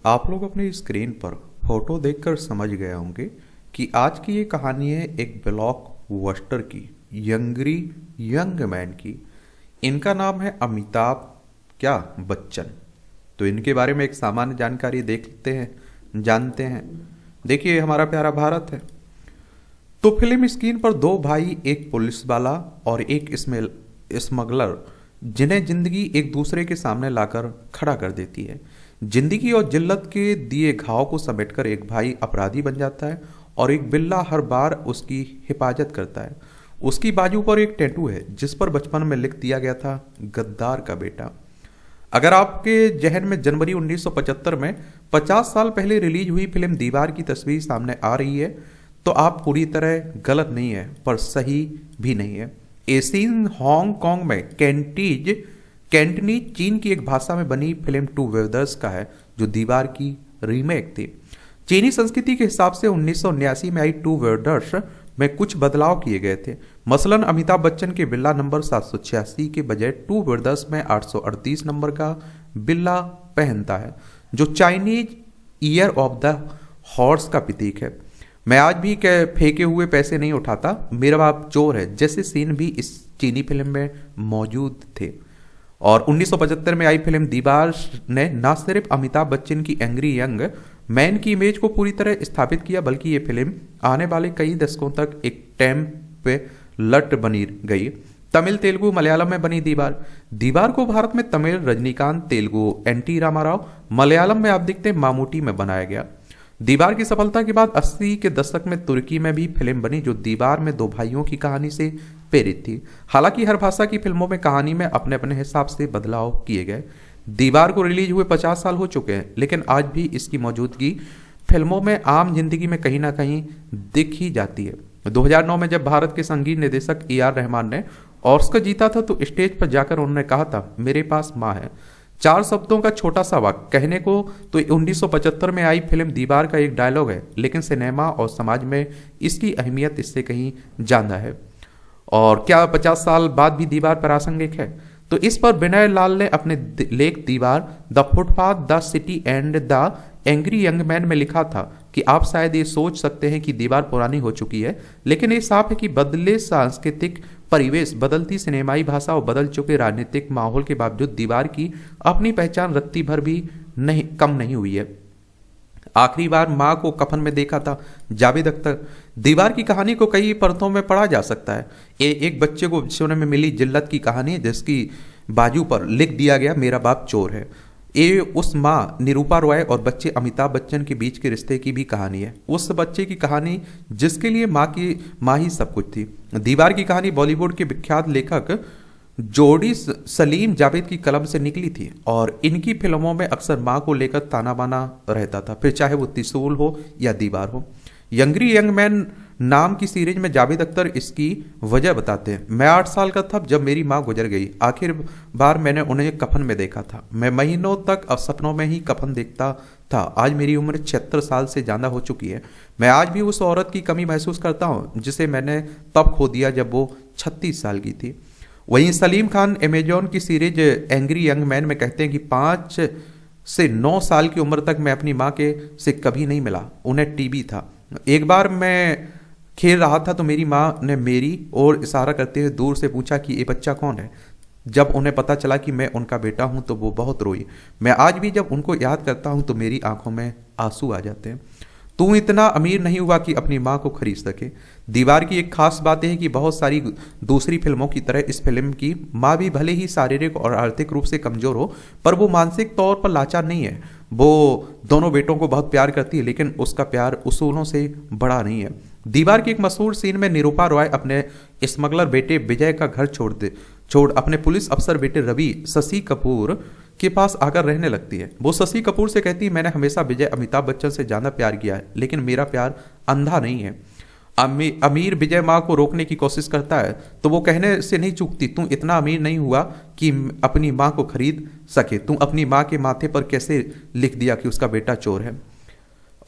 आप लोग अपनी स्क्रीन पर फोटो देखकर समझ गए होंगे कि आज की ये कहानी है एक ब्लॉकबस्टर की, यंगरी यंग मैन की। इनका नाम है अमिताभ क्या बच्चन। तो इनके बारे में एक सामान्य जानकारी देखते हैं, जानते हैं। देखिए, हमारा प्यारा भारत है। तो फिल्म स्क्रीन पर दो भाई, एक पुलिस वाला और एक स्मगलर, जिन्हें जिंदगी एक दूसरे के सामने लाकर खड़ा कर देती है। जिंदगी और जिल्लत के दिए घाव को समेटकर एक भाई अपराधी बन जाता है और एक बिल्ला हर बार उसकी हिफाजत करता है। उसकी बाजू पर एक टैटू है जिस पर बचपन में लिख दिया गया था, गद्दार का बेटा। अगर आपके जहन में जनवरी 1975 में 50 साल पहले रिलीज हुई फिल्म दीवार की तस्वीर सामने आ रही है तो आप पूरी तरह गलत नहीं है, पर सही भी नहीं है। ये सीन हांगकांग में कैंटनीज चीन की एक भाषा में बनी फिल्म टू ब्रदर्स का है, जो दीवार की रीमेक थी। चीनी संस्कृति के हिसाब से 1979 में आई टू ब्रदर्स में कुछ बदलाव किए गए थे। मसलन अमिताभ बच्चन के बिल्ला नंबर 786 के बजाय टू ब्रदर्स में 838 नंबर का बिल्ला पहनता है, जो Chinese year of the horse का प्रतीक है। मैं आज भी फेंके हुए पैसे नहीं उठाता, मेरा बाप चोर है जैसे सीन भी इस चीनी फिल्म में मौजूद थे। और 1975 में आई फिल्म दीवार ने न सिर्फ अमिताभ बच्चन की एंग्री यंग मैन की इमेज को पूरी तरह स्थापित किया, बल्कि ये फिल्म आने वाले कई दशकों तक एक टेम्पलेट बनी गई। तमिल, तेलुगु, मलयालम में बनी दीवार को भारत में तमिल रजनीकांत, तेलुगु एनटी रामाराव, मलयालम में आप दिखते मामूटी में बनाया गया। दीवार की सफलता के बाद 80 के दशक में तुर्की में भी फिल्म बनी, जो दीवार में दो भाइयों की कहानी से प्रेरित थी। हालांकि हर भाषा की फिल्मों में कहानी में अपने अपने हिसाब से बदलाव किए गए। दीवार को रिलीज हुए 50 साल हो चुके हैं, लेकिन आज भी इसकी मौजूदगी फिल्मों में आम जिंदगी में कहीं ना कहीं दिख ही जाती है। 2009 में जब भारत के संगीत निर्देशक AR रहमान ने ऑस्कर जीता था तो स्टेज पर जाकर उन्होंने कहा था, मेरे पास माँ है। 4 शब्दों का छोटा सा वाक्य कहने को तो 1975 में आई फिल्म दीवार का एक डायलॉग है, लेकिन सिनेमा और समाज में इसकी अहमियत इससे कहीं ज्यादा है। और क्या 50 साल बाद भी दीवार प्रासंगिक है? तो इस पर विनय लाल ने अपने लेख दीवार the footpath, the city and the angry young man में लिखा था कि आप शायद ये सोच सकते हैं कि दीवार पुरानी हो चुकी है, लेकिन ये साफ है कि बदले सांस्कृतिक परिवेश, बदलती सिनेमाई भाषा और बदल चुके राजनीतिक माहौल के बावजूद दीवार की अपनी पहचान रत्ती भर भी कम नहीं हुई है। आखिरी बार माँ को कफन में देखा था जावेद अख्तर। दीवार की कहानी को कई परतों में पढ़ा जा सकता है। एक बच्चे को सोने में मिली जिल्लत की कहानी, जिसकी बाजू पर लिख दिया गया, मेरा बाप चोर है। ये उस माँ निरूपा रॉय और बच्चे अमिताभ बच्चन के बीच के रिश्ते की भी कहानी है। उस बच्चे की कहानी जिसके लिए माँ ही सब कुछ थी। दीवार की कहानी बॉलीवुड के विख्यात लेखक जोड़ी सलीम जावेद की कलम से निकली थी और इनकी फिल्मों में अक्सर माँ को लेकर ताना बाना रहता था, फिर चाहे वो त्रिशूल हो या दीवार हो। यंगरी यंग मैन नाम की सीरीज में जावेद अख्तर इसकी वजह बताते हैं। मैं 8 साल का था जब मेरी माँ गुजर गई। आखिर बार मैंने उन्हें कफन में देखा था। मैं महीनों तक सपनों में ही कफन देखता था। आज मेरी उम्र 76 साल से ज़्यादा हो चुकी है। मैं आज भी उस औरत की कमी महसूस करता हूँ जिसे मैंने तब खो दिया जब वो 36 साल की थी। वहीं सलीम खान अमेजॉन की सीरीज एंग्री यंग मैन में कहते हैं कि 5 से 9 साल की उम्र तक मैं अपनी माँ के से कभी नहीं मिला। उन्हें टीबी था। एक बार मैं खेल रहा था तो मेरी माँ ने मेरी ओर इशारा करते हुए दूर से पूछा कि ये बच्चा कौन है। जब उन्हें पता चला कि मैं उनका बेटा हूँ तो वो बहुत रोई। मैं आज भी जब उनको याद करता हूँ तो मेरी आंखों में आंसू आ जाते हैं। तू इतना अमीर नहीं हुआ कि अपनी माँ को खरीद सके। दीवार की एक खास बात है कि बहुत सारी दूसरी फिल्मों की तरह इस फिल्म की माँ भी भले ही शारीरिक और आर्थिक रूप से कमजोर हो, पर वो मानसिक तौर पर लाचार नहीं है। वो दोनों बेटों को बहुत प्यार करती है, लेकिन उसका प्यार उसूलों से बड़ा नहीं है। दीवार की एक मशहूर सीन में निरूपा रॉय अपने स्मगलर बेटे विजय का घर छोड़ अपने पुलिस अफसर बेटे रवि शशि कपूर के पास आकर रहने लगती है। वो शशि कपूर से कहती है, मैंने हमेशा विजय अमिताभ बच्चन से ज्यादा प्यार किया है, लेकिन मेरा प्यार अंधा नहीं है। अमीर विजय माँ को रोकने की कोशिश करता है तो वो कहने से नहीं चूकती, तू इतना अमीर नहीं हुआ कि अपनी माँ को खरीद सके। तू अपनी माँ के माथे पर कैसे लिख दिया कि उसका बेटा चोर है।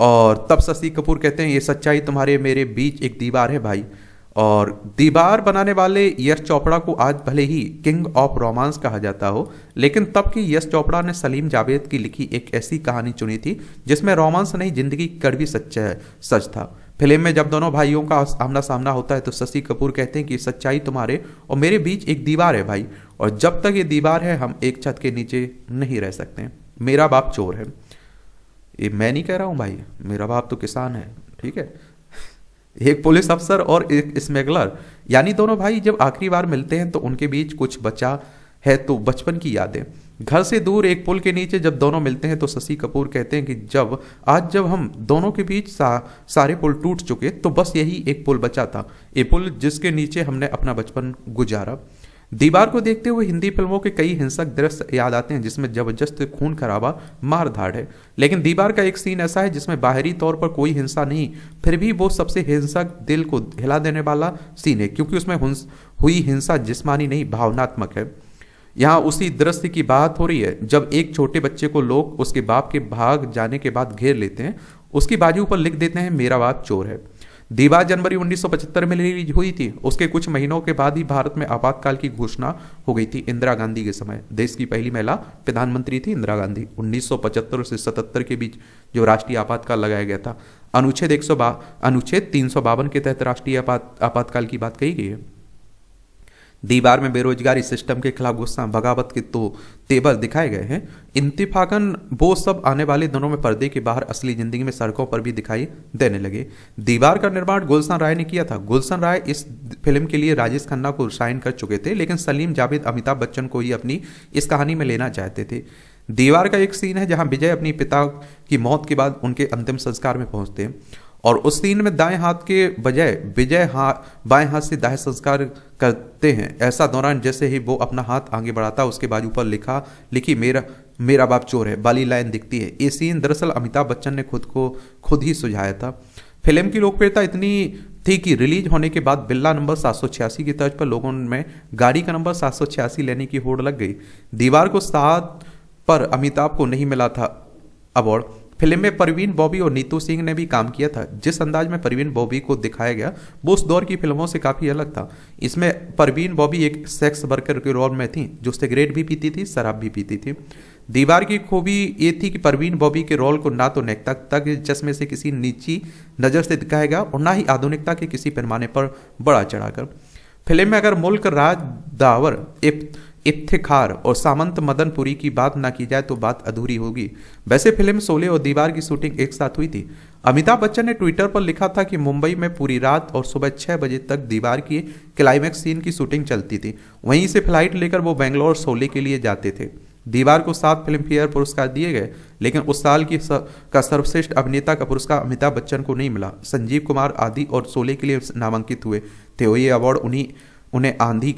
और तब शशि कपूर कहते हैं, ये सच्चाई तुम्हारे मेरे बीच एक दीवार है भाई। और दीवार बनाने वाले यश चोपड़ा को आज भले ही किंग ऑफ रोमांस कहा जाता हो, लेकिन तब की यश चोपड़ा ने सलीम जावेद की लिखी एक ऐसी कहानी चुनी थी जिसमें रोमांस नहीं, जिंदगी कड़वी सच था। फिल्म में जब दोनों भाइयों का आमना सामना होता है तो शशि कपूर कहते हैं कि सच्चाई तुम्हारे और मेरे बीच एक दीवार है भाई, और जब तक ये दीवार है हम एक छत के नीचे नहीं रह सकते। मेरा बाप चोर है, ये मैं नहीं कह रहा हूं भाई, मेरा बाप तो किसान है, ठीक है। एक पुलिस अफसर और एक स्मगलर, यानी दोनों भाई जब आखिरी बार मिलते हैं तो उनके बीच कुछ बचा है तो बचपन की यादें। घर से दूर एक पुल के नीचे जब दोनों मिलते हैं तो शशि कपूर कहते हैं कि जब हम दोनों के बीच सारे पुल टूट चुके तो बस यही एक पुल बचा था, ये पुल जिसके नीचे हमने अपना बचपन गुजारा। दीवार को देखते हुए हिंदी फिल्मों के कई हिंसक दृश्य याद आते हैं जिसमें जबरदस्त खून खराबा मार धाड़ है, लेकिन दीवार का एक सीन ऐसा है जिसमें बाहरी तौर पर कोई हिंसा नहीं, फिर भी वो सबसे हिंसक, दिल को हिला देने वाला सीन है, क्योंकि उसमें हुई हिंसा जिस्मानी नहीं भावनात्मक है। यहाँ उसी दृश्य की बात हो रही है जब एक छोटे बच्चे को लोग उसके बाप के भाग जाने के बाद घेर लेते हैं, उसकी बाजू पर लिख देते हैं मेरा बाप चोर है। दीवार जनवरी 1975 में रिलीज हुई थी। उसके कुछ महीनों के बाद ही भारत में आपातकाल की घोषणा हो गई थी। इंदिरा गांधी के समय देश की पहली महिला प्रधानमंत्री थी इंदिरा गांधी। 1975 से 77 के बीच जो राष्ट्रीय आपातकाल लगाया गया था, अनुच्छेद 352 के तहत राष्ट्रीय आपातकाल की बात कही गई है। दीवार में बेरोजगारी, सिस्टम के खिलाफ गुस्सा, बगावत के तो तेवर दिखाए गए हैं। इंतफाकन वो सब आने वाले दिनों में पर्दे के बाहर असली जिंदगी में सड़कों पर भी दिखाई देने लगे। दीवार का निर्माण गुलशन राय ने किया था। गुलशन राय इस फिल्म के लिए राजेश खन्ना को साइन कर चुके थे, लेकिन सलीम जावेद अमिताभ बच्चन को ही अपनी इस कहानी में लेना चाहते थे। दीवार का एक सीन है जहां विजय अपनी पिता की मौत के बाद उनके अंतिम संस्कार में पहुंचते हैं, और उस सीन में दाएं हाथ के बजाय विजय बाएं हाथ से दाह संस्कार करते हैं। ऐसा दौरान जैसे ही वो अपना हाथ आगे बढ़ाता उसके बाजू पर लिखी मेरा बाप चोर है वाली लाइन दिखती है। ये सीन दरअसल अमिताभ बच्चन ने खुद ही सुझाया था। फिल्म की लोकप्रियता इतनी थी कि रिलीज होने के बाद बिल्ला नंबर 786 की तर्ज पर लोगों में गाड़ी का नंबर 786 लेने की होड़ लग गई। दीवार को 7 पर अमिताभ को नहीं मिला था अवार्ड। फिल्म में परवीन बॉबी और नीतू सिंह ने भी काम किया था। जिस अंदाज में परवीन बॉबी को दिखाया गया वो उस दौर की फिल्मों से काफी अलग था। इसमें परवीन बॉबी एक सेक्स वर्कर के रोल में थी जो सिगरेट भी पीती थी, शराब भी पीती थी। दीवार की खूबी ये थी कि परवीन बॉबी के रोल को ना तो नैतिकता के चश्मे से किसी नीची नजर से दिखाया गया और ना ही आधुनिकता के किसी पैमाने पर बड़ा चढ़ाकर। फिल्म में अगर मुल्क राज दावर, इफ्तिखार और सामंत मदनपुरी की बात ना की जाए तो बात अधूरी होगी। वैसे फिल्म शोले और दीवार की शूटिंग एक साथ हुई थी। अमिताभ बच्चन ने ट्विटर पर लिखा था कि मुंबई में पूरी रात और सुबह 6 बजे तक दीवार की क्लाइमैक्स सीन की शूटिंग चलती थी। वहीं से फ्लाइट लेकर वो बेंगलोर शोले के लिए जाते थे। दीवार को 7 फिल्म फेयर पुरस्कार दिए गए, लेकिन उस साल का सर्वश्रेष्ठ अभिनेता का पुरस्कार अमिताभ बच्चन को नहीं मिला। संजीव कुमार आदि और शोले के लिए नामांकित हुए थे। ये अवार्ड उन्हें आंधी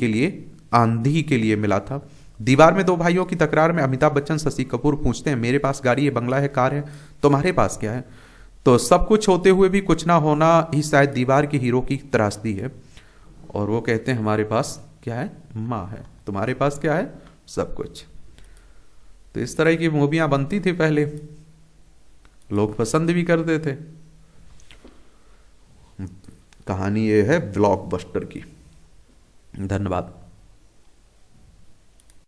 के लिए मिला था। दीवार में 2 भाइयों की तकरार में अमिताभ बच्चन शशि कपूर पूछते हैं मेरे पास गाड़ी है, बंगला है, कार है, तुम्हारे पास क्या है? तो सब कुछ होते हुए भी कुछ ना होना ही शायद दीवार के हीरो की त्रासदी है। और वो कहते हैं हमारे पास क्या है? माँ है। तुम्हारे पास क्या है? सब कुछ। तो इस तरह की मूवियां बनती थी पहले, लोग पसंद भी करते थे। कहानी ये है ब्लॉकबस्टर की। धन्यवाद।